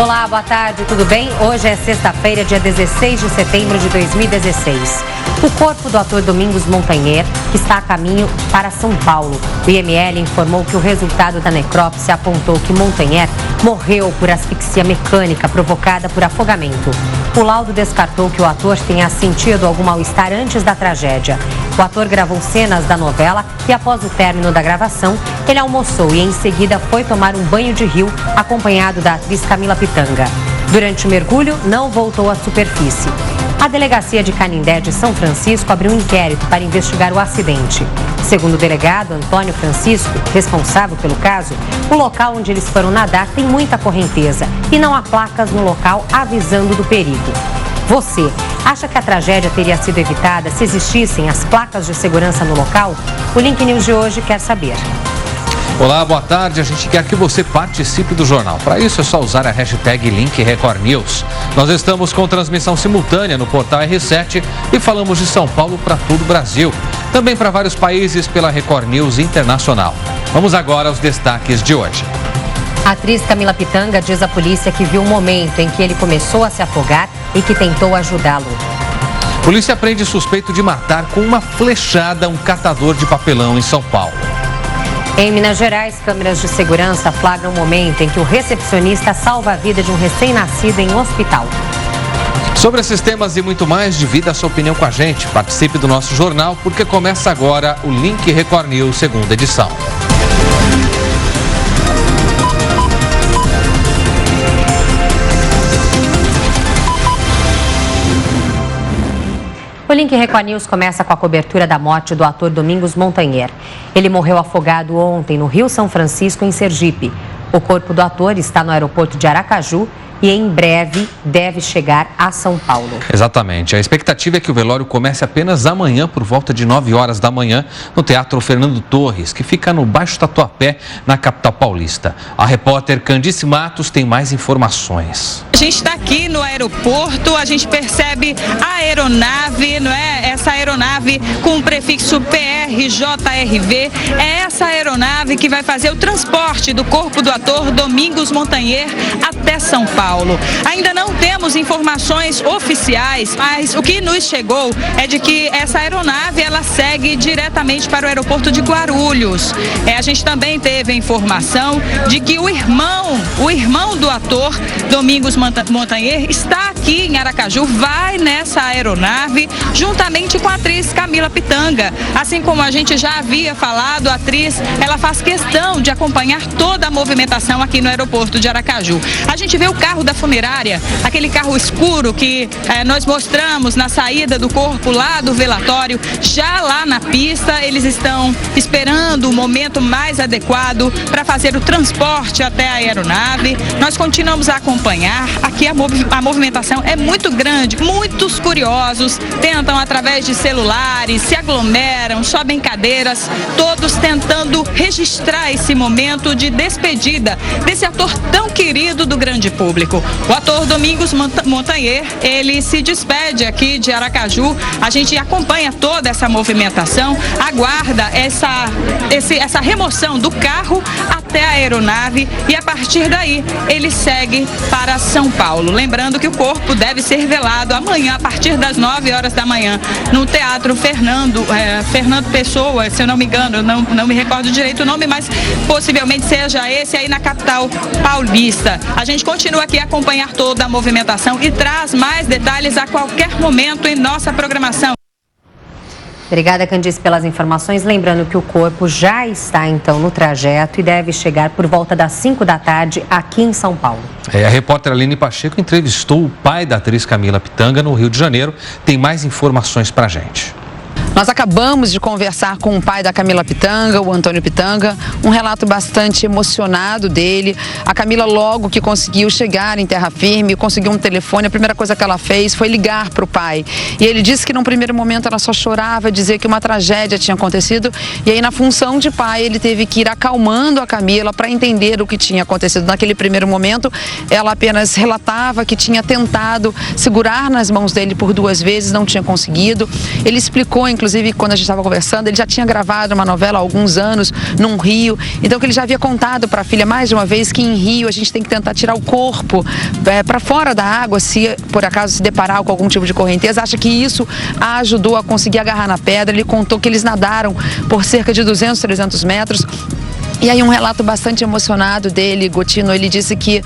Olá, boa tarde, tudo bem? Hoje é sexta-feira, dia 16 de setembro de 2016. O corpo do ator Domingos Montanher está a caminho para São Paulo. O IML informou que o resultado da necrópsia apontou que Montanher morreu por asfixia mecânica provocada por afogamento. O laudo descartou que o ator tenha sentido algum mal-estar antes da tragédia. O ator gravou cenas da novela e, após o término da gravação, ele almoçou e, em seguida, foi tomar um banho de rio, acompanhado da atriz Camila Pitanga. Durante o mergulho, não voltou à superfície. A Delegacia de Canindé de São Francisco abriu um inquérito para investigar o acidente. Segundo o delegado Antônio Francisco, responsável pelo caso, o local onde eles foram nadar tem muita correnteza e não há placas no local avisando do perigo. Você acha que a tragédia teria sido evitada se existissem as placas de segurança no local? O Link News de hoje quer saber. Olá, boa tarde. A gente quer que você participe do jornal. Para isso é só usar a hashtag #LinkRecordNews. Nós estamos com transmissão simultânea no portal R7 e falamos de São Paulo para todo o Brasil. Também para vários países pela Record News Internacional. Vamos agora aos destaques de hoje. A atriz Camila Pitanga diz à polícia que viu o momento em que ele começou a se afogar e que tentou ajudá-lo. Polícia prende suspeito de matar com uma flechada um catador de papelão em São Paulo. Em Minas Gerais, câmeras de segurança flagram o momento em que o recepcionista salva a vida de um recém-nascido em um hospital. Sobre esses temas e muito mais, divida a sua opinião com a gente. Participe do nosso jornal, porque começa agora o Link Record News, segunda edição. O Link Record News começa com a cobertura da morte do ator Domingos Montanher. Ele morreu afogado ontem no Rio São Francisco, em Sergipe. O corpo do ator está no aeroporto de Aracaju e em breve deve chegar a São Paulo. Exatamente. A expectativa é que o velório comece apenas amanhã, por volta de 9 horas da manhã, no Teatro Fernando Torres, que fica no Baixo Tatuapé, na capital paulista. A repórter Candice Matos tem mais informações. A gente está aqui no aeroporto, a gente percebe a aeronave, não é? Essa aeronave com o prefixo PRJRV, é essa aeronave que vai fazer o transporte do corpo do ator Domingos Montanher até São Paulo. Ainda não temos informações oficiais, mas o que nos chegou é de que essa aeronave ela segue diretamente para o aeroporto de Guarulhos. A gente também teve a informação de que o irmão do ator Domingos Montanher está aqui em Aracaju, vai nessa aeronave juntamente com a atriz Camila Pitanga. Assim como a gente já havia falado, a atriz ela faz questão de acompanhar toda a movimentação aqui no aeroporto de Aracaju. A gente vê o carro da funerária, aquele carro escuro que nós mostramos na saída do corpo lá do velatório, já lá na pista. Eles estão esperando o momento mais adequado para fazer o transporte até a aeronave. Nós continuamos a acompanhar. Aqui a movimentação é muito grande, muitos curiosos tentam através de celulares, se aglomeram, sobem cadeiras, todos tentando registrar esse momento de despedida desse ator tão querido do grande público. O ator Domingos Montanher, ele se despede aqui de Aracaju. A gente acompanha toda essa movimentação, aguarda essa remoção do carro até a aeronave e a partir daí ele segue para São Paulo. Lembrando que o corpo deve ser velado amanhã a partir das 9 horas da manhã no Teatro Fernando Pessoa, se eu não me engano, eu não me recordo direito o nome, mas possivelmente seja esse aí na capital paulista. A gente continua aqui a acompanhar toda a movimentação e traz mais detalhes a qualquer momento em nossa programação. Obrigada, Candice, pelas informações. Lembrando que o corpo já está, então, no trajeto e deve chegar por volta das 5 da tarde aqui em São Paulo. A repórter Aline Pacheco entrevistou o pai da atriz Camila Pitanga no Rio de Janeiro. Tem mais informações pra gente. Nós acabamos de conversar com o pai da Camila Pitanga, o Antônio Pitanga, um relato bastante emocionado dele. A Camila, logo que conseguiu chegar em terra firme, conseguiu um telefone, a primeira coisa que ela fez foi ligar para o pai. E ele disse que num primeiro momento ela só chorava, dizia que uma tragédia tinha acontecido. E aí, na função de pai, ele teve que ir acalmando a Camila para entender o que tinha acontecido. Naquele primeiro momento, ela apenas relatava que tinha tentado segurar nas mãos dele por 2 vezes, não tinha conseguido. Ele explicou, inclusive, inclusive, quando a gente estava conversando, ele já tinha gravado uma novela há alguns anos, num rio. Então, que ele já havia contado para a filha mais de uma vez que em rio a gente tem que tentar tirar o corpo para fora da água, se por acaso se deparar com algum tipo de correnteza. Acha que isso a ajudou a conseguir agarrar na pedra. Ele contou que eles nadaram por cerca de 200, 300 metros. E aí um relato bastante emocionado dele, Gotino, ele disse que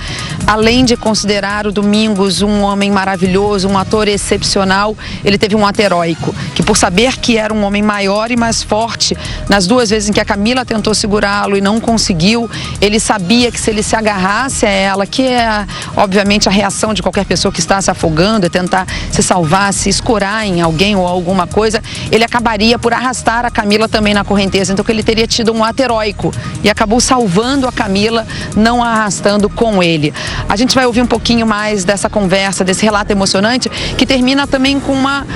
além de considerar o Domingos um homem maravilhoso, um ator excepcional, ele teve um ato heróico, que por saber que era um homem maior e mais forte, nas 2 vezes em que a Camila tentou segurá-lo e não conseguiu, ele sabia que se ele se agarrasse a ela, que é obviamente a reação de qualquer pessoa que está se afogando, é tentar se salvar, se escorar em alguém ou alguma coisa, ele acabaria por arrastar a Camila também na correnteza, então que ele teria tido um ato heróico. E acabou salvando a Camila, não a arrastando com ele. A gente vai ouvir um pouquinho mais dessa conversa, desse relato emocionante, que termina também com uma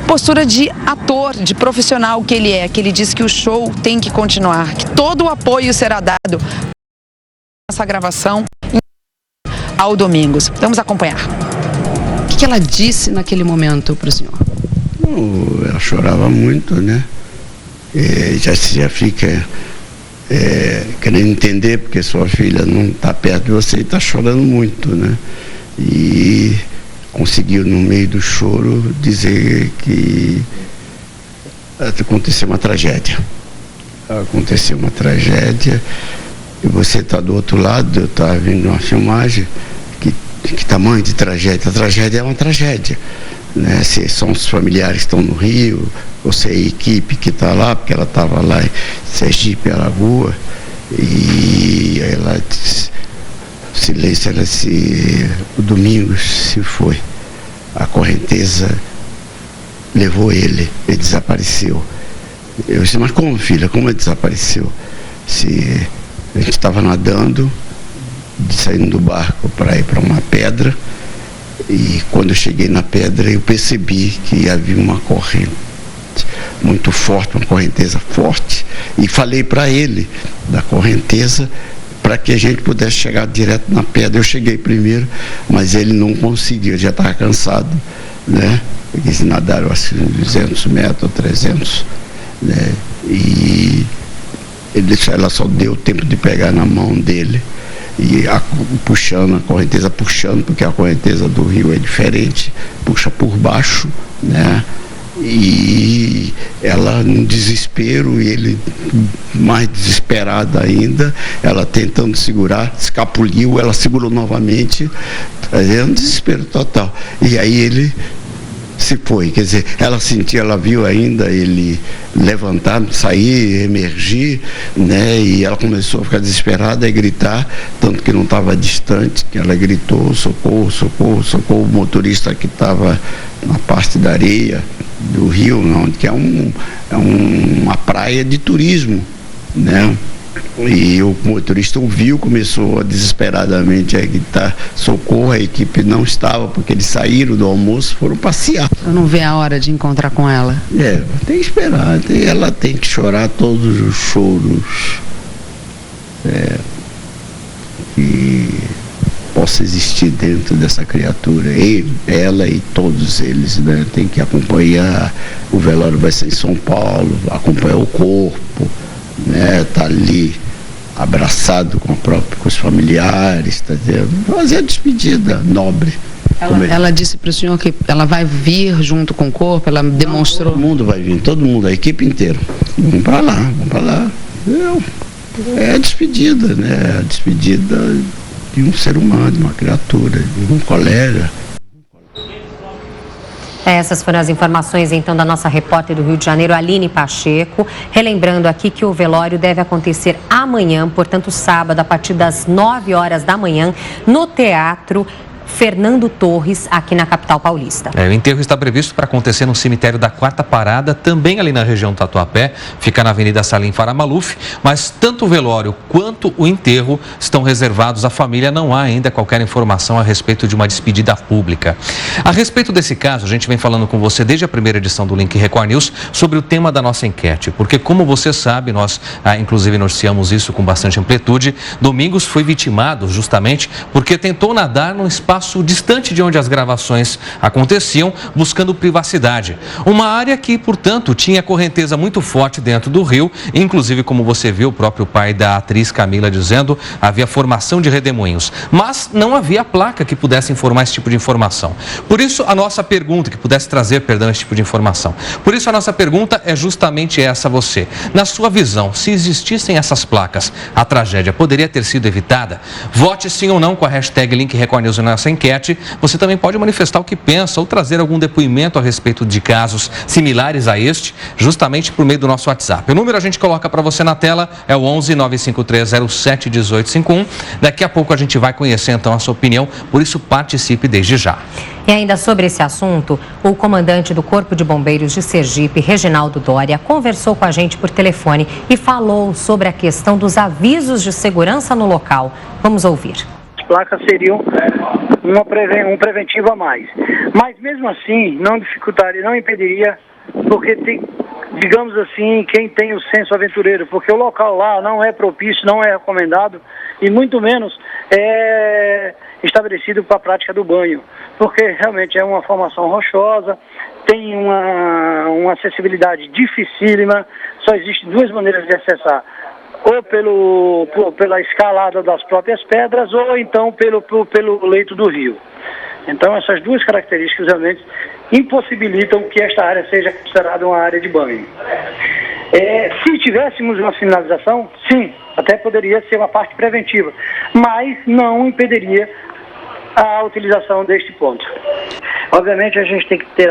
postura de ator, de profissional que ele é, que ele diz que o show tem que continuar, que todo o apoio será dado nessa gravação ao Domingos. Vamos acompanhar. O que ela disse naquele momento para o senhor? Ela chorava muito, né? Já fica... querendo entender porque sua filha não está perto de você e está chorando muito, né? E conseguiu no meio do choro dizer que aconteceu uma tragédia. Aconteceu uma tragédia e você está do outro lado. Eu estava vendo uma filmagem. Que tamanho de tragédia? A tragédia é uma tragédia, né? Se são os familiares que estão no Rio, ou se é a equipe que está lá, porque ela estava lá em Sergipe, Alagoas, e ela silêncio, o Domingos se foi, a correnteza levou ele desapareceu. Eu disse, mas como, filha, como ele desapareceu? Se a gente estava nadando, saindo do barco para ir para uma pedra, e quando eu cheguei na pedra eu percebi que havia uma corrente muito forte, uma correnteza forte, e falei para ele da correnteza para que a gente pudesse chegar direto na pedra. Eu cheguei primeiro, mas ele não conseguiu, ele já estava cansado, né? Eles nadaram assim 200 metros, 300, né? E ela só deu tempo de pegar na mão dele e puxando, a correnteza puxando, porque a correnteza do rio é diferente, puxa por baixo, né? E ela no desespero, e ele mais desesperado ainda, ela tentando segurar, escapuliu, ela segurou novamente, fazendo desespero total. E aí ele se foi, quer dizer, ela sentiu, ela viu ainda ele levantar, sair, emergir, né? E ela começou a ficar desesperada e gritar, tanto que não estava distante, que ela gritou, socorro, socorro, socorro. O motorista que estava na parte da areia do rio, onde que é uma praia de turismo, né? E o motorista ouviu, começou desesperadamente a gritar socorro. A equipe não estava, porque eles saíram do almoço, foram passear. Eu não vê a hora de encontrar com ela? Tem que esperar, ela tem que chorar todos os choros que possa existir dentro dessa criatura. Ela e todos eles, né? Tem que acompanhar. O velório vai ser em São Paulo, acompanhar o corpo, né? Tá ali abraçado com os familiares, tá dizendo, fazer a despedida nobre. Ela disse para o senhor que ela vai vir junto com o corpo, ela demonstrou... Todo mundo vai vir, todo mundo, a equipe inteira. Vamos para lá. É a despedida, né? A despedida de um ser humano, de uma criatura, de um colega. Essas foram as informações, então, da nossa repórter do Rio de Janeiro, Aline Pacheco. Relembrando aqui que o velório deve acontecer amanhã, portanto, sábado, a partir das 9 horas da manhã, no Teatro Fernando Torres, aqui na capital paulista. O enterro está previsto para acontecer no cemitério da Quarta Parada, também ali na região do Tatuapé, fica na Avenida Salim Faramaluf, mas tanto o velório quanto o enterro estão reservados à família. Não há ainda qualquer informação a respeito de uma despedida pública. A respeito desse caso, a gente vem falando com você desde a primeira edição do Link Record News sobre o tema da nossa enquete, porque como você sabe, nós inclusive noticiamos isso com bastante amplitude. Domingos foi vitimado justamente porque tentou nadar num espaço espaço distante de onde as gravações aconteciam, buscando privacidade. Uma área que, portanto, tinha correnteza muito forte dentro do rio, inclusive, como você viu, o próprio pai da atriz Camila dizendo, havia formação de redemoinhos, mas não havia placa que pudesse informar esse tipo de informação. Por isso, a nossa pergunta, que pudesse trazer, esse tipo de informação. Por isso, a nossa pergunta é justamente essa a você. Na sua visão, se existissem essas placas, a tragédia poderia ter sido evitada? Vote sim ou não com a hashtag LinkRecordNews nessa enquete. Você também pode manifestar o que pensa ou trazer algum depoimento a respeito de casos similares a este, justamente por meio do nosso WhatsApp. O número a gente coloca para você na tela é o 11 953 07 1851. Daqui a pouco a gente vai conhecer então a sua opinião, por isso participe desde já. E ainda sobre esse assunto, o comandante do Corpo de Bombeiros de Sergipe, Reginaldo Doria, conversou com a gente por telefone e falou sobre a questão dos avisos de segurança no local. Vamos ouvir. As placas seriam um preventivo a mais. Mas mesmo assim, não dificultaria, não impediria, porque tem, digamos assim, quem tem o senso aventureiro, porque o local lá não é propício, não é recomendado e muito menos é estabelecido para a prática do banho, porque realmente é uma formação rochosa, tem uma acessibilidade dificílima, só existem duas maneiras de acessar, ou pela escalada das próprias pedras, ou então pelo leito do rio. Então essas duas características realmente impossibilitam que esta área seja considerada uma área de banho. Se tivéssemos uma sinalização, sim, até poderia ser uma parte preventiva, mas não impediria a utilização deste ponto. Obviamente a gente tem que ter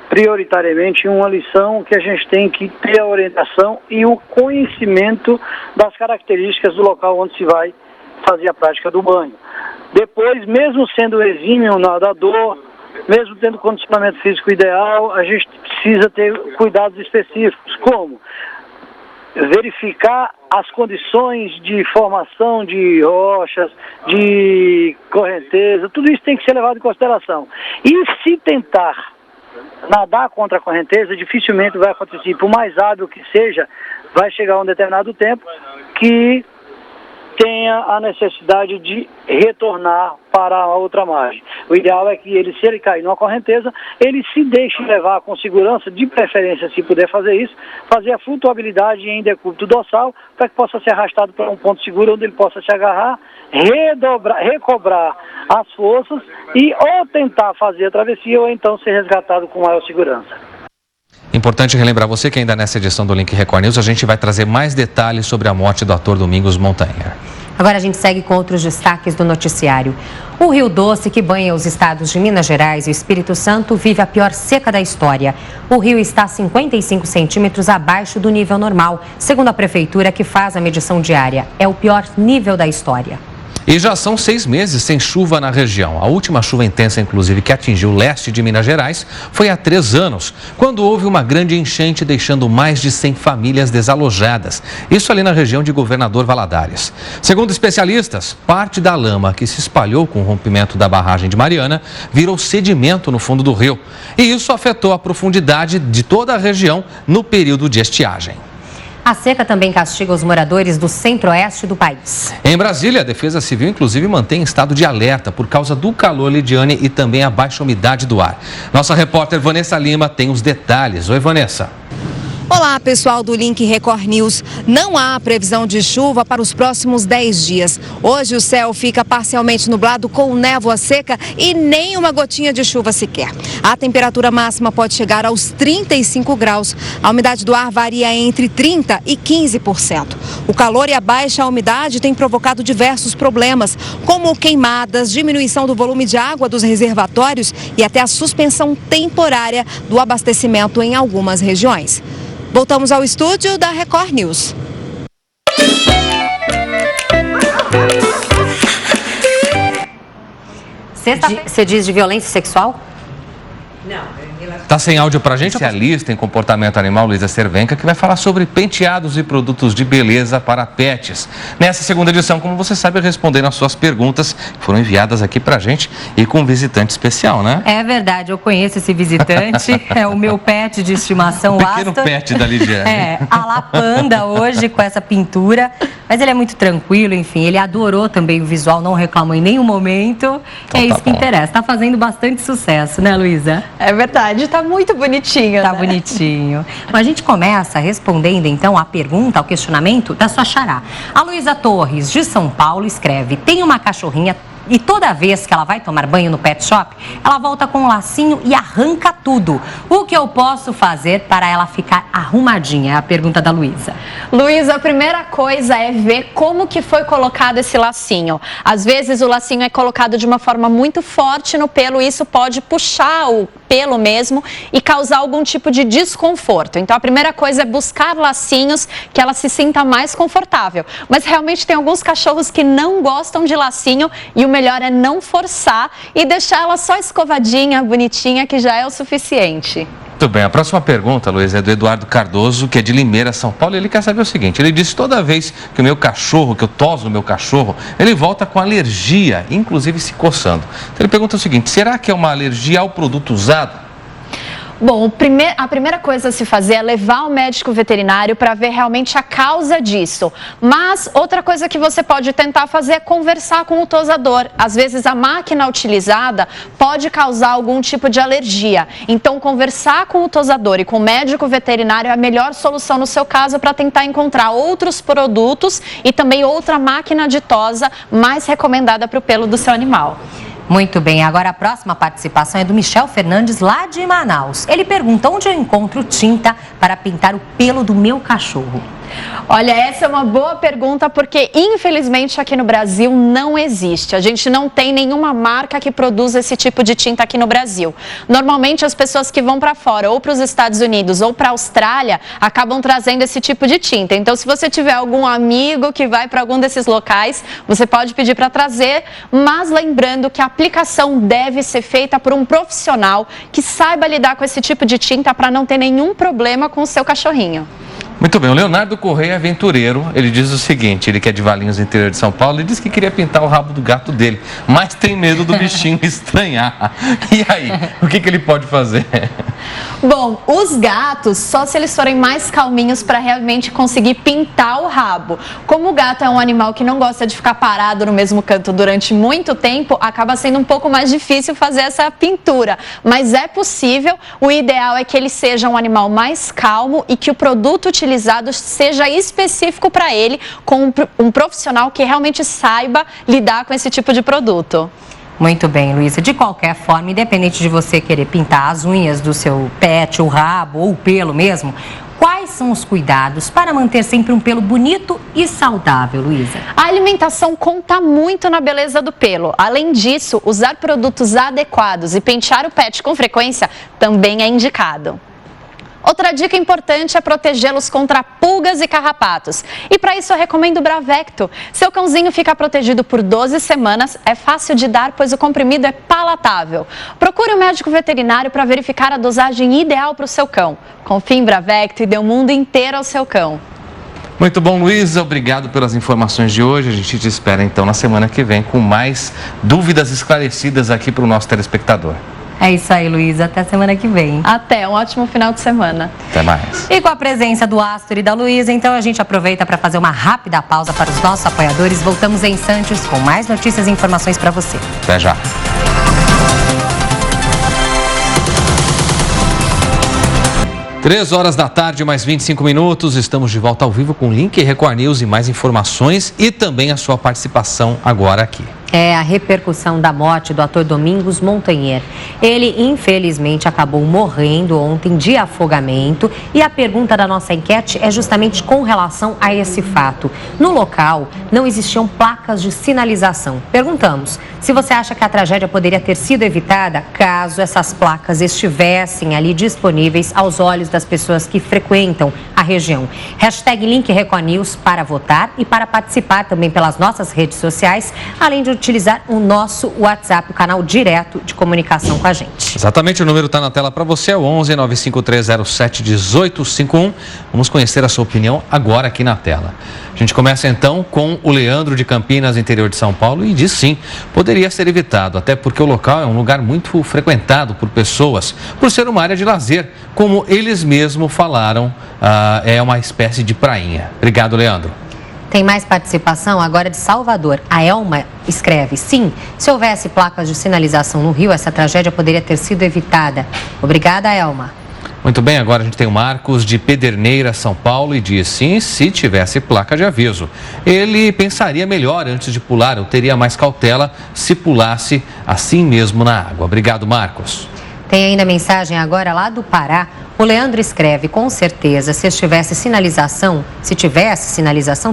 prioritariamente uma lição que a gente tem que ter a orientação e o conhecimento das características do local onde se vai fazer a prática do banho. Depois, mesmo sendo exímio nadador, mesmo tendo condicionamento físico ideal, a gente precisa ter cuidados específicos, como verificar as condições de formação de rochas, de correnteza, tudo isso tem que ser levado em consideração. E se tentar nadar contra a correnteza, dificilmente vai acontecer. Por mais hábil que seja, vai chegar um determinado tempo que tenha a necessidade de retornar para a outra margem. O ideal é que ele, se ele cair numa correnteza, ele se deixe levar com segurança, de preferência, se puder fazer isso, fazer a flutuabilidade em decúbito dorsal, para que possa ser arrastado para um ponto seguro, onde ele possa se agarrar, recobrar as forças e ou tentar fazer a travessia, ou então ser resgatado com maior segurança. Importante relembrar você que ainda nessa edição do Link Record News a gente vai trazer mais detalhes sobre a morte do ator Domingos Montanha. Agora a gente segue com outros destaques do noticiário. O Rio Doce, que banha os estados de Minas Gerais e o Espírito Santo, vive a pior seca da história. O rio está 55 centímetros abaixo do nível normal, segundo a prefeitura que faz a medição diária. É o pior nível da história. E já são 6 meses sem chuva na região. A última chuva intensa, inclusive, que atingiu o leste de Minas Gerais foi há 3 anos, quando houve uma grande enchente deixando mais de 100 famílias desalojadas. Isso ali na região de Governador Valadares. Segundo especialistas, parte da lama que se espalhou com o rompimento da barragem de Mariana virou sedimento no fundo do rio. E isso afetou a profundidade de toda a região no período de estiagem. A seca também castiga os moradores do centro-oeste do país. Em Brasília, a Defesa Civil, inclusive, mantém estado de alerta por causa do calor, Lidiane, e também a baixa umidade do ar. Nossa repórter Vanessa Lima tem os detalhes. Oi, Vanessa. Olá, pessoal do Link Record News. Não há previsão de chuva para os próximos 10 dias. Hoje o céu fica parcialmente nublado com névoa seca e nem uma gotinha de chuva sequer. A temperatura máxima pode chegar aos 35 graus. A umidade do ar varia entre 30% e 15%. O calor e a baixa umidade têm provocado diversos problemas, como queimadas, diminuição do volume de água dos reservatórios e até a suspensão temporária do abastecimento em algumas regiões. Voltamos ao estúdio da Record News. Você diz de violência sexual? Não, Tá sem áudio pra gente? Especialista em comportamento animal, Luísa Cervenka, que vai falar sobre penteados e produtos de beleza para pets. Nessa segunda edição, como você sabe, respondendo às suas perguntas que foram enviadas aqui pra gente e com um visitante especial, né? É verdade, eu conheço esse visitante, é o meu pet de estimação, o pequeno Astor. Pet da Lidiane. A La Panda hoje com essa pintura, mas ele é muito tranquilo, enfim, ele adorou também o visual, não reclamou em nenhum momento, então, é isso que interessa. Tá fazendo bastante sucesso, né, Luísa? É verdade, tá muito bonitinho. Tá bonitinho. Mas a gente começa respondendo então a pergunta, ao questionamento da sua xará. A Luísa Torres, de São Paulo, escreve: tem uma cachorrinha e toda vez que ela vai tomar banho no pet shop, ela volta com um lacinho e arranca tudo. O que eu posso fazer para ela ficar arrumadinha? É a pergunta da Luísa. Luísa, a primeira coisa é ver como que foi colocado esse lacinho. Às vezes o lacinho é colocado de uma forma muito forte no pelo e isso pode puxar o pelo mesmo e causar algum tipo de desconforto. Então a primeira coisa é buscar lacinhos que ela se sinta mais confortável. Mas realmente tem alguns cachorros que não gostam de lacinho e o melhor é não forçar e deixar ela só escovadinha, bonitinha, que já é o suficiente. Muito bem, a próxima pergunta, Luísa, é do Eduardo Cardoso, que é de Limeira, São Paulo, e ele quer saber o seguinte: ele disse: toda vez que o meu cachorro, que eu toso no meu cachorro, ele volta com alergia, inclusive se coçando. Então ele pergunta o seguinte: será que é uma alergia ao produto usado? Bom, a primeira coisa a se fazer é levar ao médico veterinário para ver realmente a causa disso. Mas outra coisa que você pode tentar fazer é conversar com o tosador. Às vezes a máquina utilizada pode causar algum tipo de alergia. Então conversar com o tosador e com o médico veterinário é a melhor solução no seu caso para tentar encontrar outros produtos e também outra máquina de tosa mais recomendada para o pelo do seu animal. Muito bem, agora a próxima participação é do Michel Fernandes, lá de Manaus. Ele pergunta: onde eu encontro tinta para pintar o pelo do meu cachorro? Olha, essa é uma boa pergunta porque, infelizmente, aqui no Brasil não existe. A gente não tem nenhuma marca que produza esse tipo de tinta aqui no Brasil. Normalmente, as pessoas que vão para fora, ou para os Estados Unidos ou para a Austrália, acabam trazendo esse tipo de tinta. Então, se você tiver algum amigo que vai para algum desses locais, você pode pedir para trazer, mas lembrando que a aplicação deve ser feita por um profissional que saiba lidar com esse tipo de tinta para não ter nenhum problema com o seu cachorrinho. Muito bem, o Leonardo Correia Aventureiro, ele diz o seguinte: ele que é de Valinhos, interior de São Paulo, ele disse que queria pintar o rabo do gato dele, mas tem medo do bichinho estranhar. E aí, o que ele pode fazer? Bom, os gatos, só se eles forem mais calminhos para realmente conseguir pintar o rabo. Como o gato é um animal que não gosta de ficar parado no mesmo canto durante muito tempo, acaba sendo um pouco mais difícil fazer essa pintura. Mas é possível, o ideal é que ele seja um animal mais calmo e que o produto utilizado seja específico para ele, com um profissional que realmente saiba lidar com esse tipo de produto. Muito bem, Luísa. De qualquer forma, independente de você querer pintar as unhas do seu pet, o rabo ou o pelo mesmo, quais são os cuidados para manter sempre um pelo bonito e saudável, Luísa? A alimentação conta muito na beleza do pelo. Além disso, usar produtos adequados e pentear o pet com frequência também é indicado. Outra dica importante é protegê-los contra pulgas e carrapatos. E para isso eu recomendo o Bravecto. Seu cãozinho fica protegido por 12 semanas, é fácil de dar, pois o comprimido é palatável. Procure um médico veterinário para verificar a dosagem ideal para o seu cão. Confie em Bravecto e dê o mundo inteiro ao seu cão. Muito bom, Luísa, obrigado pelas informações de hoje. A gente te espera então na semana que vem com mais dúvidas esclarecidas aqui para o nosso telespectador. É isso aí, Luísa. Até semana que vem. Até, um ótimo final de semana. Até mais. E com a presença do Astor e da Luísa, então a gente aproveita para fazer uma rápida pausa para os nossos apoiadores. Voltamos em instantes com mais notícias e informações para você. Até já. Três horas da tarde, mais 25 minutos. Estamos de volta ao vivo com o Link Record News e mais informações e também a sua participação agora aqui. É a repercussão da morte do ator Domingos Montanher. Ele, infelizmente, acabou morrendo ontem de afogamento e a pergunta da nossa enquete é justamente com relação a esse fato. No local, não existiam placas de sinalização. Perguntamos se você acha que a tragédia poderia ter sido evitada caso essas placas estivessem ali disponíveis aos olhos das pessoas que frequentam a região. Hashtag Link Record News para votar e para participar também pelas nossas redes sociais, além de utilizar o nosso WhatsApp, o canal direto de comunicação com a gente. Exatamente, o número está na tela para você, é o 11 95307 1851. Vamos conhecer a sua opinião agora aqui na tela. A gente começa então com o Leandro de Campinas, interior de São Paulo, e diz sim, poderia ser evitado, até porque o local é um lugar muito frequentado por pessoas, por ser uma área de lazer, como eles mesmos falaram, é uma espécie de prainha. Obrigado, Leandro. Tem mais participação agora de Salvador. A Elma escreve: sim, se houvesse placas de sinalização no Rio, essa tragédia poderia ter sido evitada. Obrigada, Elma. Muito bem, agora a gente tem o Marcos de Pederneiras, São Paulo, e diz sim, se tivesse placa de aviso. Ele pensaria melhor antes de pular, ou teria mais cautela se pulasse assim mesmo na água. Obrigado, Marcos. Tem ainda mensagem agora lá do Pará. O Leandro escreve: com certeza, se tivesse sinalização,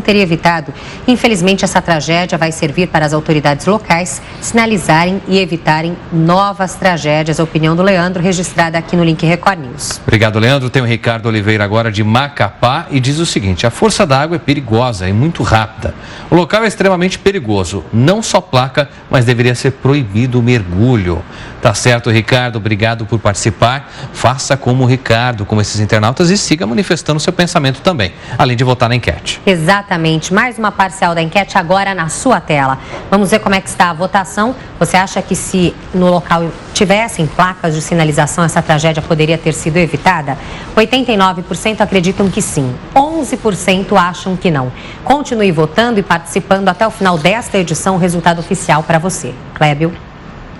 teria evitado. Infelizmente, essa tragédia vai servir para as autoridades locais sinalizarem e evitarem novas tragédias. A opinião do Leandro, registrada aqui no Link Record News. Obrigado, Leandro. Tem o Ricardo Oliveira agora de Macapá e diz o seguinte: a força da água é perigosa e muito rápida. O local é extremamente perigoso. Não só placa, mas deveria ser proibido o mergulho. Tá certo, Ricardo. Obrigado por participar. Faça como o Ricardo, como esses internautas, e siga manifestando seu pensamento também, além de votar na enquete. Exatamente. Mais uma parcial da enquete agora na sua tela. Vamos ver como é que está a votação. Você acha que se no local tivessem placas de sinalização, essa tragédia poderia ter sido evitada? 89% acreditam que sim. 11% acham que não. Continue votando e participando até o final desta edição. O resultado oficial para você. Clébio.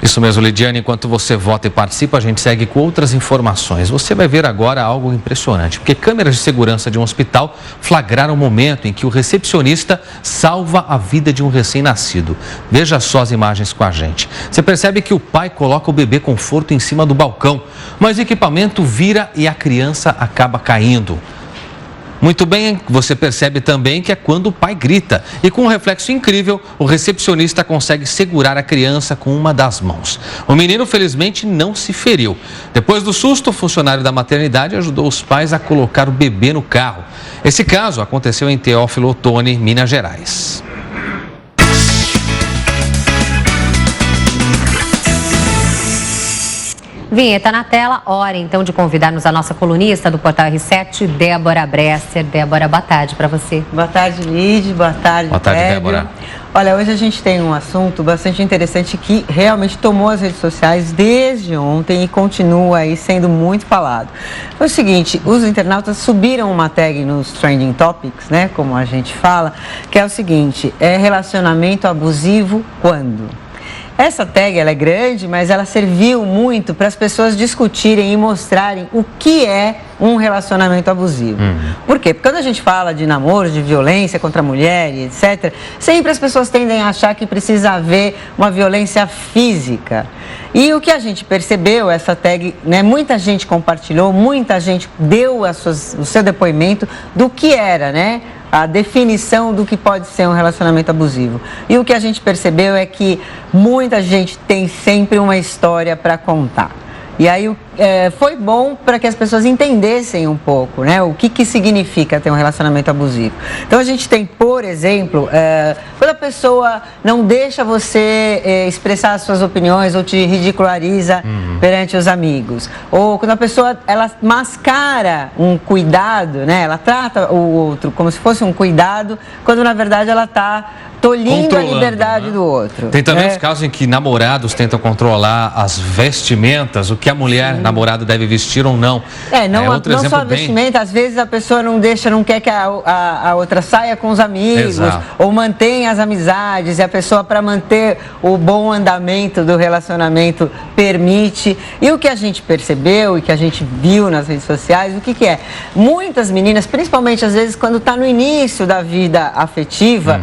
Isso mesmo, Lidiane. Enquanto você vota e participa, a gente segue com outras informações. Você vai ver agora algo impressionante, porque câmeras de segurança de um hospital flagraram o momento em que o recepcionista salva a vida de um recém-nascido. Veja só as imagens com a gente. Você percebe que o pai coloca o bebê conforto em cima do balcão, mas o equipamento vira e a criança acaba caindo. Muito bem, você percebe também que é quando o pai grita. E com um reflexo incrível, o recepcionista consegue segurar a criança com uma das mãos. O menino, felizmente, não se feriu. Depois do susto, o funcionário da maternidade ajudou os pais a colocar o bebê no carro. Esse caso aconteceu em Teófilo Otoni, Minas Gerais. Vinheta na tela, hora então de convidarmos a nossa colunista do Portal R7, Débora Bresser. Débora, boa tarde para você. Boa tarde, Lid. Boa tarde, Débora. Olha, hoje a gente tem um assunto bastante interessante que realmente tomou as redes sociais desde ontem e continua aí sendo muito falado. Foi o seguinte, os internautas subiram uma tag nos Trending Topics, né, como a gente fala, que é o seguinte: é relacionamento abusivo quando? Essa tag, ela é grande, mas ela serviu muito para as pessoas discutirem e mostrarem o que é um relacionamento abusivo. Por quê? Porque quando a gente fala de namoro, de violência contra a mulher e etc., sempre as pessoas tendem a achar que precisa haver uma violência física. E o que a gente percebeu, essa tag, né, muita gente compartilhou, muita gente deu o seu depoimento do que era, né, a definição do que pode ser um relacionamento abusivo. E o que a gente percebeu é que muita gente tem sempre uma história para contar. E aí foi bom para que as pessoas entendessem um pouco, né, o que significa ter um relacionamento abusivo. Então a gente tem, por exemplo, quando a pessoa não deixa você expressar as suas opiniões ou te ridiculariza perante os amigos. Ou quando a pessoa ela mascara um cuidado, né, ela trata o outro como se fosse um cuidado, quando na verdade ela está tolhindo a liberdade, né, do outro. Tem também os casos em que namorados tentam controlar as vestimentas, o que a mulher namorada deve vestir ou não. Não só a vestimenta, às vezes a pessoa não quer que a outra saia com os amigos. Exato. Ou mantenha as amizades, e a pessoa, para manter o bom andamento do relacionamento, permite. E o que a gente percebeu e que a gente viu nas redes sociais, o que é? Muitas meninas, principalmente às vezes quando está no início da vida afetiva,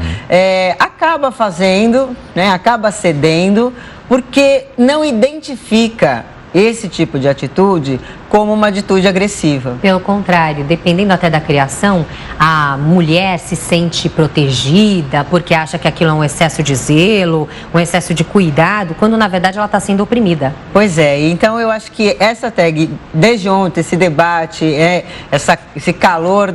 acaba fazendo, né, acaba cedendo, porque não identifica esse tipo de atitude como uma atitude agressiva. Pelo contrário, dependendo até da criação, a mulher se sente protegida porque acha que aquilo é um excesso de zelo, um excesso de cuidado, quando na verdade ela está sendo oprimida. Pois é, então eu acho que essa tag, desde ontem, esse debate, esse calor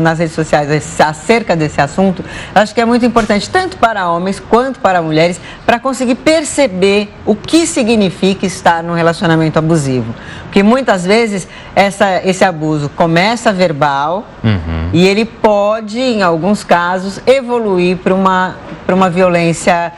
nas redes sociais acerca desse assunto, eu acho que é muito importante, tanto para homens quanto para mulheres, para conseguir perceber o que significa estar num relacionamento abusivo. Porque muitas vezes esse abuso começa verbal e ele pode, em alguns casos, evoluir para uma violência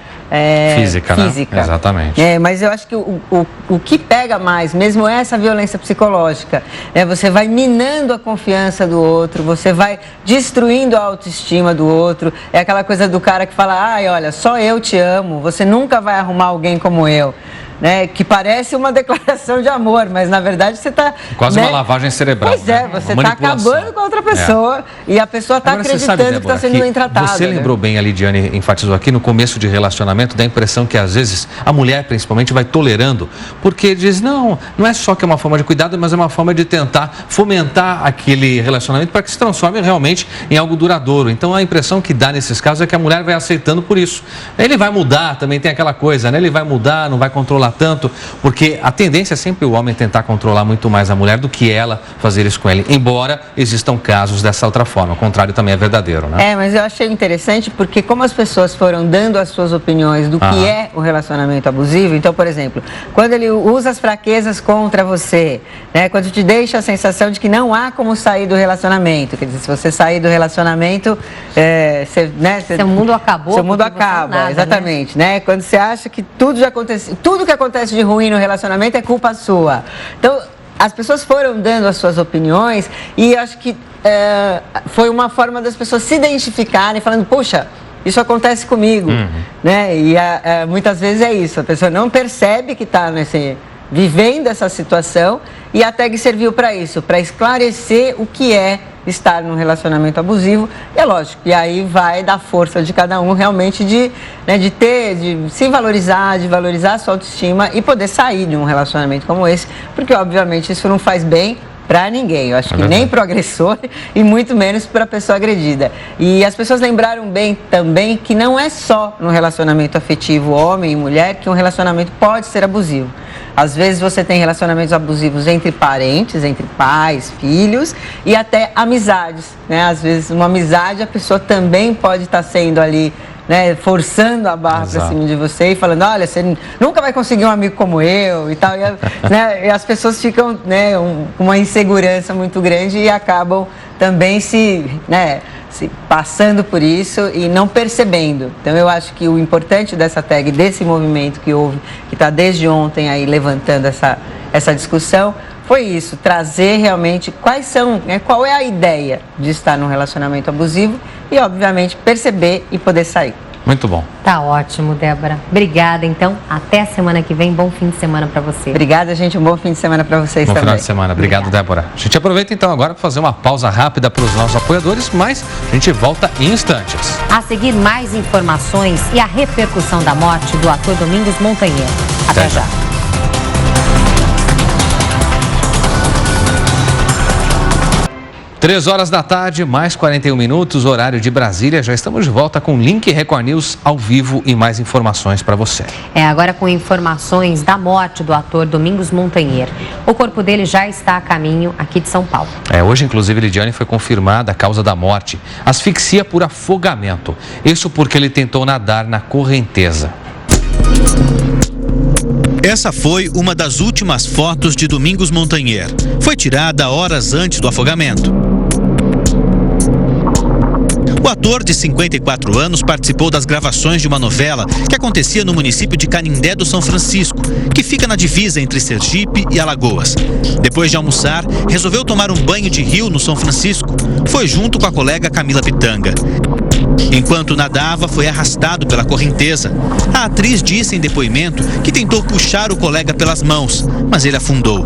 física. Né? Exatamente. Mas eu acho que o que pega mais, mesmo essa violência psicológica, você vai minando a confiança do outro, você vai destruindo a autoestima do outro. É aquela coisa do cara que fala, ai, olha, só eu te amo, você nunca vai arrumar alguém como eu. Né, que parece uma declaração de amor, mas na verdade você está... Quase uma lavagem cerebral. Pois é, você está acabando com a outra pessoa e a pessoa está acreditando que está sendo bem tratada. Você lembrou bem, a Lidiane enfatizou aqui, no começo de relacionamento, dá a impressão que às vezes a mulher principalmente vai tolerando, porque diz, não é só que é uma forma de cuidado, mas é uma forma de tentar fomentar aquele relacionamento para que se transforme realmente em algo duradouro. Então a impressão que dá nesses casos é que a mulher vai aceitando por isso. Ele vai mudar, também tem aquela coisa, né? Ele vai mudar, não vai controlar tanto, porque a tendência é sempre o homem tentar controlar muito mais a mulher do que ela fazer isso com ele, embora existam casos dessa outra forma, o contrário também é verdadeiro, né? Mas eu achei interessante porque como as pessoas foram dando as suas opiniões do que é o relacionamento abusivo, então, por exemplo, quando ele usa as fraquezas contra você, né, quando te deixa a sensação de que não há como sair do relacionamento, quer dizer, se você sair do relacionamento, seu mundo acabou. Seu mundo acaba, nada, exatamente, né? Quando você acha que tudo já aconteceu, tudo que acontece de ruim no relacionamento é culpa sua. Então, as pessoas foram dando as suas opiniões e acho que foi uma forma das pessoas se identificarem, falando, poxa, isso acontece comigo, né? E muitas vezes é isso, a pessoa não percebe que está vivendo essa situação e a tag serviu para isso, para esclarecer o que é estar num relacionamento abusivo. E é lógico, e aí vai da força de cada um realmente de se valorizar, de valorizar a sua autoestima e poder sair de um relacionamento como esse, porque obviamente isso não faz bem para ninguém, eu acho que nem para o agressor e muito menos para a pessoa agredida. E as pessoas lembraram bem também que não é só no relacionamento afetivo homem e mulher que um relacionamento pode ser abusivo. Às vezes você tem relacionamentos abusivos entre parentes, entre pais, filhos e até amizades, né? Às vezes uma amizade a pessoa também pode estar sendo ali, né, forçando a barra para cima de você e falando, olha, você nunca vai conseguir um amigo como eu e tal. E as pessoas ficam, né, com uma insegurança muito grande e acabam também se passando por isso e não percebendo. Então eu acho que o importante dessa tag, desse movimento que houve, que está desde ontem aí levantando essa discussão, foi isso, trazer realmente qual é a ideia de estar num relacionamento abusivo e, obviamente, perceber e poder sair. Muito bom. Tá ótimo, Débora. Obrigada, então. Até a semana que vem. Bom fim de semana para você. Obrigada, gente. Um bom fim de semana para vocês também. Bom final de semana. Obrigado, Débora. A gente aproveita, então, agora para fazer uma pausa rápida para os nossos apoiadores, mas a gente volta em instantes. A seguir, mais informações e a repercussão da morte do ator Domingos Montanheiro. Até já. 3 horas da tarde, mais 41 minutos, horário de Brasília. Já estamos de volta com o Link Record News ao vivo e mais informações para você. Agora com informações da morte do ator Domingos Montanheiro. O corpo dele já está a caminho aqui de São Paulo. Hoje, inclusive, Lidiane, foi confirmada a causa da morte. Asfixia por afogamento. Isso porque ele tentou nadar na correnteza. Essa foi uma das últimas fotos de Domingos Montanheiro. Foi tirada horas antes do afogamento. O ator de 54 anos participou das gravações de uma novela que acontecia no município de Canindé do São Francisco, que fica na divisa entre Sergipe e Alagoas. Depois de almoçar, resolveu tomar um banho de rio no São Francisco. Foi junto com a colega Camila Pitanga. Enquanto nadava, foi arrastado pela correnteza. A atriz disse em depoimento que tentou puxar o colega pelas mãos, mas ele afundou.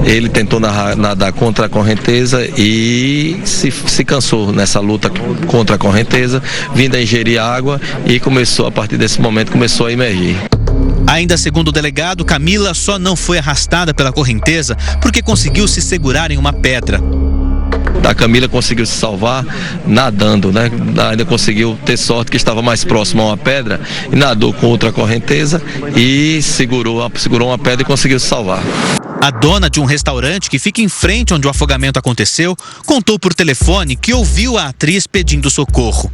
Ele tentou nadar contra a correnteza e se cansou nessa luta contra a correnteza, vindo a ingerir água e a partir desse momento, começou a emergir. Ainda segundo o delegado, Camila só não foi arrastada pela correnteza porque conseguiu se segurar em uma pedra. A Camila conseguiu se salvar nadando, né? Ainda conseguiu ter sorte que estava mais próximo a uma pedra e nadou contra a correnteza e segurou uma pedra e conseguiu se salvar. A dona de um restaurante que fica em frente onde o afogamento aconteceu contou por telefone que ouviu a atriz pedindo socorro.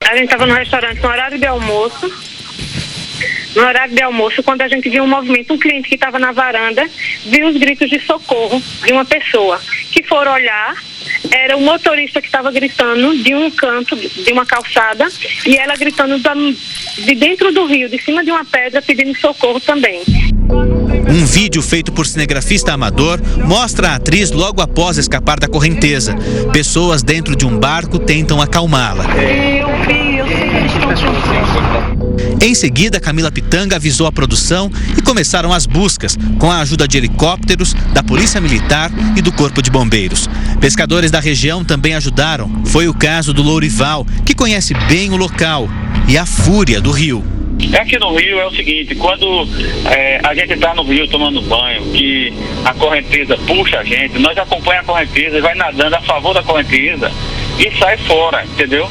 A gente estava no restaurante no horário de almoço. No horário de almoço, quando a gente viu um movimento, um cliente que estava na varanda, viu os gritos de socorro de uma pessoa. Que foram olhar, era o motorista que estava gritando de um canto, de uma calçada, e ela gritando de dentro do rio, de cima de uma pedra, pedindo socorro também. Um vídeo feito por cinegrafista amador mostra a atriz logo após escapar da correnteza. Pessoas dentro de um barco tentam acalmá-la. Em seguida, Camila Pitanga avisou a produção e começaram as buscas, com a ajuda de helicópteros, da Polícia Militar e do Corpo de Bombeiros. Pescadores da região também ajudaram. Foi o caso do Lourival, que conhece bem o local e a fúria do rio. Aqui no Rio é o seguinte, quando a gente está no rio tomando banho, que a correnteza puxa a gente, nós acompanhamos a correnteza e vai nadando a favor da correnteza e sai fora, entendeu?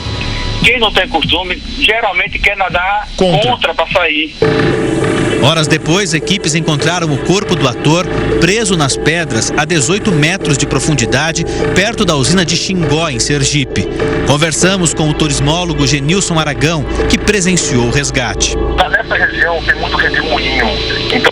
Quem não tem costume, geralmente quer nadar contra para sair. Horas depois, equipes encontraram o corpo do ator preso nas pedras a 18 metros de profundidade, perto da usina de Xingó, em Sergipe. Conversamos com o turismólogo Genilson Aragão, que presenciou o resgate. Nessa região tem muito redemoinho. Então,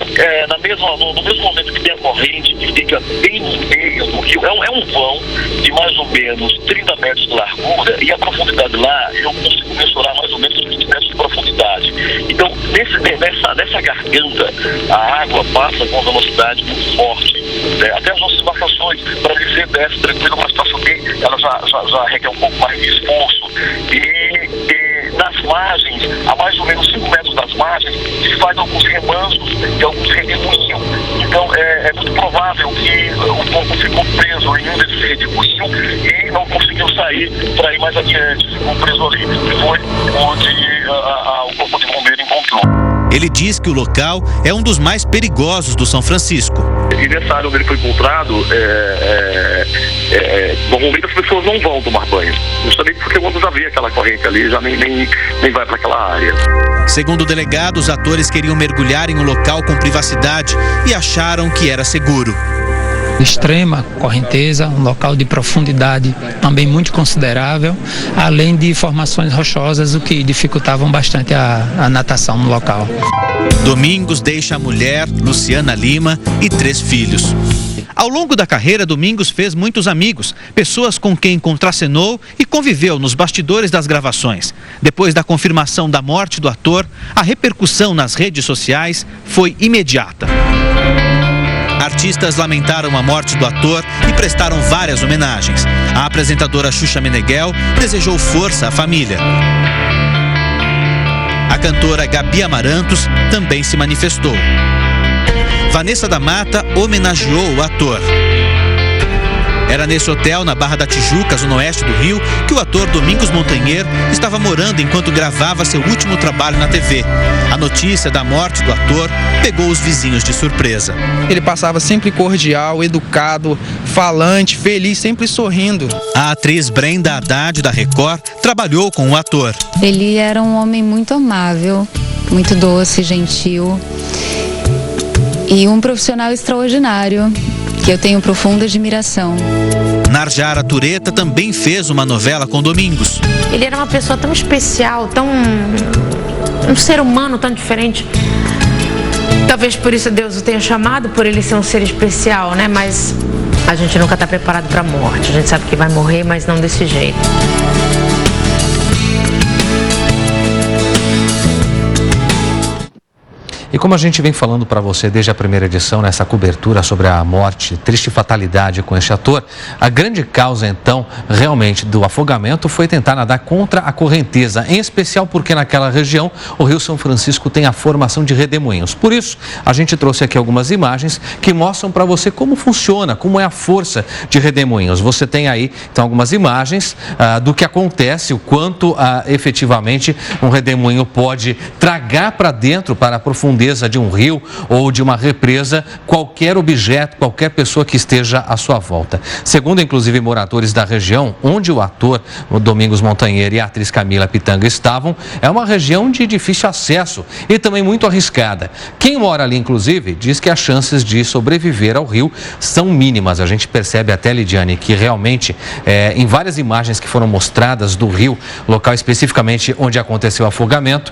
no mesmo momento que tem a corrente, que fica bem no meio do rio, é um vão de mais ou menos 30 metros de largura, e a profundidade lá, eu consigo mensurar mais ou menos 20 metros de profundidade. Então, nessa garganta, a água passa com velocidade muito forte. Até as nossas embarcações, para dizer desce tranquilo, mas para subir, ela já requer um pouco mais de esforço. E nas margens, a mais ou menos 5 metros das margens, se faz alguns remansos e alguns redemoinhos. Então, é muito provável que o corpo ficou preso em um desses redemoinhos e não conseguiu sair para ir mais adiante. Ficou preso ali. E foi onde o corpo de bombeiro encontrou. Ele diz que o local é um dos mais perigosos do São Francisco. E nessa área onde ele foi encontrado, normalmente as pessoas não vão tomar banho. Justamente porque quando já vê aquela corrente ali, já nem vai para aquela área. Segundo o delegado, os atores queriam mergulhar em um local com privacidade e acharam que era seguro. Extrema correnteza, um local de profundidade também muito considerável, além de formações rochosas, o que dificultavam bastante a natação no local. Domingos deixa a mulher, Luciana Lima, e 3 filhos. Ao longo da carreira, Domingos fez muitos amigos, pessoas com quem contracenou e conviveu nos bastidores das gravações. Depois da confirmação da morte do ator, a repercussão nas redes sociais foi imediata. Artistas lamentaram a morte do ator e prestaram várias homenagens. A apresentadora Xuxa Meneghel desejou força à família. A cantora Gabi Amarantos também se manifestou. Vanessa da Mata homenageou o ator. Era nesse hotel, na Barra da Tijuca, zona oeste do Rio, que o ator Domingos Montanher estava morando enquanto gravava seu último trabalho na TV. A notícia da morte do ator pegou os vizinhos de surpresa. Ele passava sempre cordial, educado, falante, feliz, sempre sorrindo. A atriz Brenda Haddad, da Record, trabalhou com o ator. Ele era um homem muito amável, muito doce, gentil e um profissional extraordinário, que eu tenho profunda admiração. Narjara Tureta também fez uma novela com Domingos. Ele era uma pessoa tão especial, um ser humano tão diferente. Talvez por isso Deus o tenha chamado, por ele ser um ser especial, né? Mas a gente nunca está preparado para a morte. A gente sabe que vai morrer, mas não desse jeito. E como a gente vem falando para você desde a primeira edição, nessa cobertura sobre a morte, triste fatalidade com este ator, a grande causa, então, realmente do afogamento foi tentar nadar contra a correnteza, em especial porque naquela região o Rio São Francisco tem a formação de redemoinhos. Por isso, a gente trouxe aqui algumas imagens que mostram para você como funciona, como é a força de redemoinhos. Você tem aí, então, algumas imagens do que acontece, o quanto efetivamente um redemoinho pode tragar para dentro, para a profundeza defesa de um rio ou de uma represa qualquer objeto, qualquer pessoa que esteja à sua volta. Segundo, inclusive, moradores da região onde o ator Domingos Montanheiro e a atriz Camila Pitanga estavam, é uma região de difícil acesso e também muito arriscada. Quem mora ali, inclusive, diz que as chances de sobreviver ao rio são mínimas. A gente percebe até, Lidiane, que realmente, em várias imagens que foram mostradas do rio, local especificamente onde aconteceu o afogamento,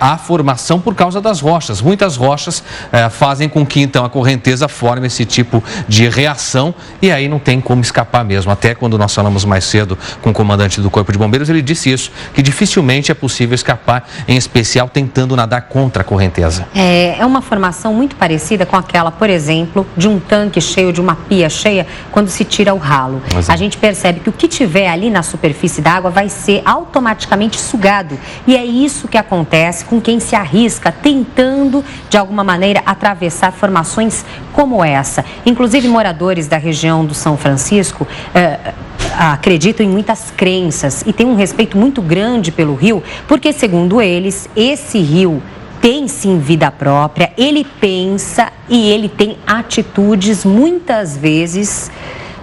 há formação por causa das rochas. Muitas rochas fazem com que, então, a correnteza forme esse tipo de reação e aí não tem como escapar mesmo. Até quando nós falamos mais cedo com o comandante do Corpo de Bombeiros, ele disse isso, que dificilmente é possível escapar, em especial tentando nadar contra a correnteza. É uma formação muito parecida com aquela, por exemplo, de um tanque cheio, de uma pia cheia, quando se tira o ralo. Exato. A gente percebe que o que tiver ali na superfície da água vai ser automaticamente sugado. E é isso que acontece com quem se arrisca tentando, de alguma maneira, atravessar formações como essa. Inclusive, moradores da região do São Francisco acreditam em muitas crenças e têm um respeito muito grande pelo rio, porque, segundo eles, esse rio tem sim vida própria, ele pensa e ele tem atitudes muitas vezes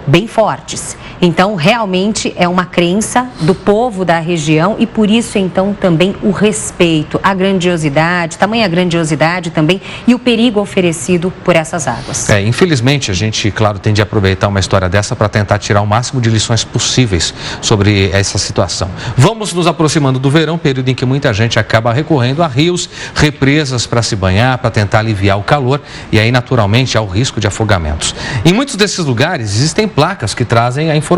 bem fortes. Então, realmente é uma crença do povo da região e por isso, então, também o respeito, a grandiosidade, tamanha grandiosidade também e o perigo oferecido por essas águas. Infelizmente, a gente, claro, tem de aproveitar uma história dessa para tentar tirar o máximo de lições possíveis sobre essa situação. Vamos nos aproximando do verão, período em que muita gente acaba recorrendo a rios, represas para se banhar, para tentar aliviar o calor e aí, naturalmente, há o risco de afogamentos. Em muitos desses lugares, existem placas que trazem a informação.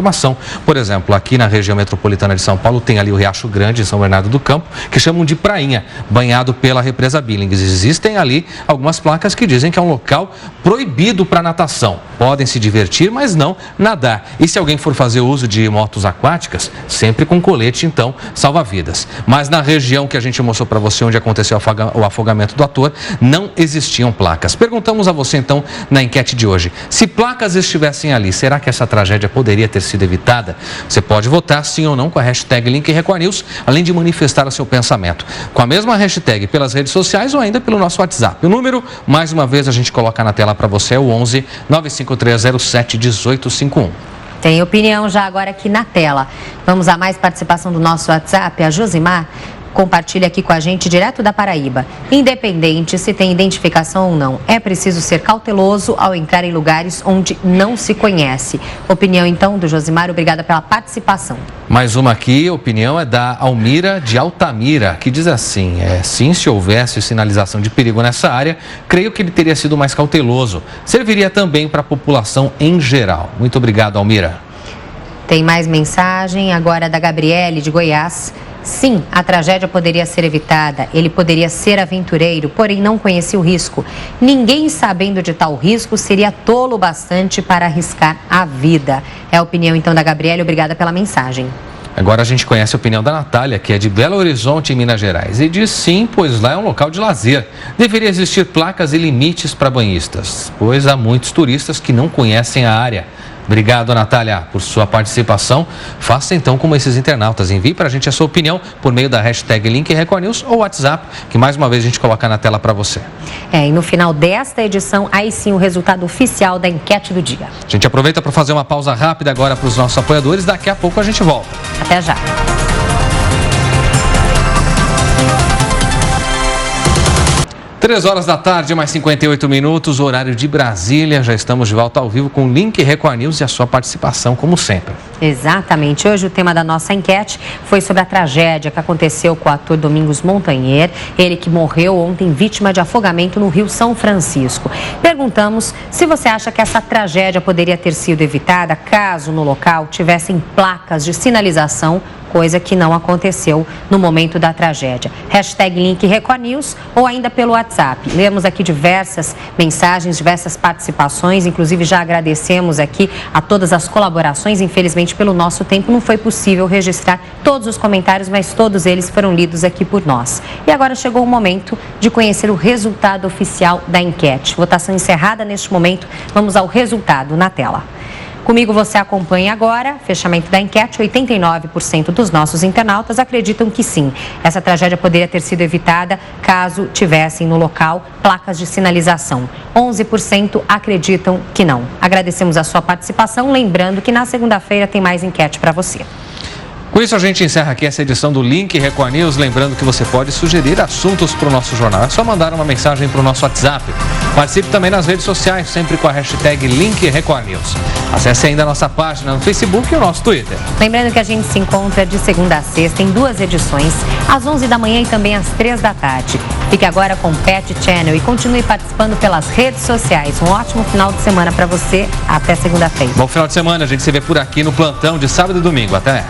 Por exemplo, aqui na região metropolitana de São Paulo, tem ali o Riacho Grande, em São Bernardo do Campo, que chamam de Prainha, banhado pela represa Billings. Existem ali algumas placas que dizem que é um local proibido para natação. Podem se divertir, mas não nadar. E se alguém for fazer uso de motos aquáticas, sempre com colete, então, salva-vidas. Mas na região que a gente mostrou para você, onde aconteceu o afogamento do ator, não existiam placas. Perguntamos a você, então, na enquete de hoje, se placas estivessem ali, será que essa tragédia poderia ter sido evitada? Você pode votar sim ou não com a hashtag LinkRecorNews, além de manifestar o seu pensamento. Com a mesma hashtag pelas redes sociais ou ainda pelo nosso WhatsApp. O número, mais uma vez, a gente coloca na tela para você, é o 11 95307 1851. Tem opinião já agora aqui na tela. Vamos a mais participação do nosso WhatsApp. A Josimar compartilha aqui com a gente direto da Paraíba. Independente se tem identificação ou não, é preciso ser cauteloso ao entrar em lugares onde não se conhece. Opinião então do Josimar, obrigada pela participação. Mais uma aqui, a opinião é da Almira de Altamira, que diz assim, sim, se houvesse sinalização de perigo nessa área, creio que ele teria sido mais cauteloso. Serviria também para a população em geral. Muito obrigado, Almira. Tem mais mensagem agora da Gabriele de Goiás. Sim, a tragédia poderia ser evitada, ele poderia ser aventureiro, porém não conhecia o risco. Ninguém sabendo de tal risco seria tolo bastante para arriscar a vida. É a opinião então da Gabriela, obrigada pela mensagem. Agora a gente conhece a opinião da Natália, que é de Belo Horizonte, em Minas Gerais. E diz sim, pois lá é um local de lazer. Deveria existir placas e limites para banhistas, pois há muitos turistas que não conhecem a área. Obrigado, Natália, por sua participação. Faça então como esses internautas. Envie para a gente a sua opinião por meio da hashtag LinkRecorNews ou WhatsApp, que mais uma vez a gente coloca na tela para você. E no final desta edição, aí sim o resultado oficial da enquete do dia. A gente aproveita para fazer uma pausa rápida agora para os nossos apoiadores. Daqui a pouco a gente volta. Até já. 3 horas da tarde, mais 58 minutos, horário de Brasília. Já estamos de volta ao vivo com o Link Record News e a sua participação, como sempre. Exatamente. Hoje o tema da nossa enquete foi sobre a tragédia que aconteceu com o ator Domingos Montanheiro, ele que morreu ontem vítima de afogamento no Rio São Francisco. Perguntamos se você acha que essa tragédia poderia ter sido evitada caso no local tivessem placas de sinalização, coisa que não aconteceu no momento da tragédia. Hashtag Link Record News ou ainda pelo WhatsApp. Lemos aqui diversas mensagens, diversas participações, inclusive já agradecemos aqui a todas as colaborações. Infelizmente, pelo nosso tempo, não foi possível registrar todos os comentários, mas todos eles foram lidos aqui por nós. E agora chegou o momento de conhecer o resultado oficial da enquete. Votação encerrada neste momento. Vamos ao resultado na tela. Comigo você acompanha agora. Fechamento da enquete, 89% dos nossos internautas acreditam que sim. Essa tragédia poderia ter sido evitada caso tivessem no local placas de sinalização. 11% acreditam que não. Agradecemos a sua participação, lembrando que na segunda-feira tem mais enquete para você. Com isso, a gente encerra aqui essa edição do Link Record News. Lembrando que você pode sugerir assuntos para o nosso jornal. É só mandar uma mensagem para o nosso WhatsApp. Participe também nas redes sociais, sempre com a hashtag Link Record News. Acesse ainda a nossa página no Facebook e o nosso Twitter. Lembrando que a gente se encontra de segunda a sexta em 2 edições, às 11 da manhã e também às 3 da tarde. Fique agora com o Pet Channel e continue participando pelas redes sociais. Um ótimo final de semana para você. Até segunda-feira. Bom final de semana. A gente se vê por aqui no plantão de sábado e domingo. Até.